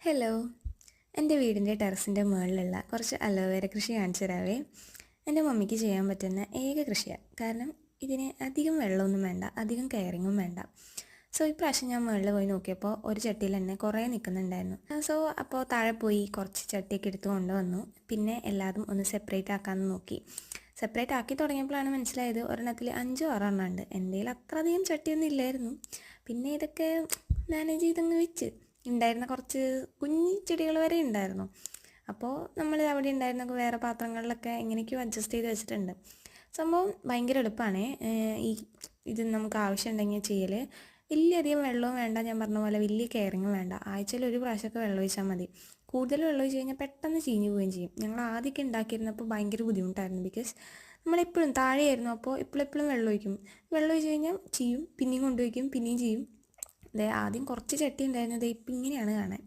Hello, എൻ്റെ വീടിൻ്റെ ടെറസിൻ്റെ മുകളിലുള്ള കുറച്ച് അലോവേര കൃഷി കാണിച്ചു തരാവേ. എൻ്റെ മമ്മിക്ക് ചെയ്യാൻ പറ്റുന്ന ഏക കൃഷിയാണ്. കാരണം ഇതിന് അധികം വെള്ളമൊന്നും വേണ്ട, അധികം കെയറിങ്ങും വേണ്ട. ഇപ്രാവശ്യം ഞാൻ മുകളിൽ പോയി നോക്കിയപ്പോൾ ഒരു ചട്ടിയിൽ തന്നെ കുറേ നിൽക്കുന്നുണ്ടായിരുന്നു. അപ്പോൾ താഴെ പോയി കുറച്ച് ചട്ടിയൊക്കെ എടുത്ത് കൊണ്ടുവന്നു. പിന്നെ എല്ലാതും ഒന്ന് സെപ്പറേറ്റ് ആക്കാമെന്ന് നോക്കി. സെപ്പറേറ്റ് ആക്കി തുടങ്ങിയപ്പോഴാണ് മനസ്സിലായത് ഒരെണ്ണത്തിൽ 5-6 എണ്ണം ഉണ്ട്. എൻ്റെ കയ്യിൽ അത്ര അധികം ചട്ടിയൊന്നും ഇല്ലായിരുന്നു. പിന്നെ ഇതൊക്കെ മാനേജ് ചെയ്തങ്ങ് വെച്ച് ഉണ്ടായിരുന്ന കുറച്ച് കുഞ്ഞി ചെടികൾ വരെ ഉണ്ടായിരുന്നു. അപ്പോൾ നമ്മൾ അവിടെ ഉണ്ടായിരുന്ന വേറെ പാത്രങ്ങളിലൊക്കെ എങ്ങനെയൊക്കെയോ അഡ്ജസ്റ്റ് ചെയ്ത് വെച്ചിട്ടുണ്ട്. സംഭവം ഭയങ്കര എളുപ്പമാണ്. ഇത് നമുക്ക് ആവശ്യമുണ്ടെങ്കിൽ ചെയ്യൽ. വലിയധികം വെള്ളവും വേണ്ട, ഞാൻ പറഞ്ഞ പോലെ വലിയ കെയറിങ്ങും വേണ്ട. ആഴ്ചയിൽ ഒരു പ്രാവശ്യമൊക്കെ വെള്ളം ഒഴിച്ചാൽ മതി. കൂടുതൽ വെള്ളം ഒഴിച്ച് കഴിഞ്ഞാൽ പെട്ടെന്ന് ചീഞ്ഞു പോവുകയും ചെയ്യും. ഞങ്ങൾ ആദ്യമൊക്കെ ഉണ്ടാക്കിയിരുന്നപ്പോൾ ഭയങ്കര ബുദ്ധിമുട്ടായിരുന്നു. ബിക്കോസ് നമ്മളെപ്പോഴും താഴെയായിരുന്നു. അപ്പോൾ എപ്പോഴും വെള്ളം ഒഴിക്കും. വെള്ളം ഒഴിച്ച് കഴിഞ്ഞാൽ ചെയ്യും, പിന്നെയും കൊണ്ടുവയ്ക്കും, പിന്നെയും ചെയ്യും. ആദ്യം കുറച്ച് ചട്ടി ഉണ്ടായിരുന്നത് ഇപ്പം ഇങ്ങനെയാണ് കാണാൻ.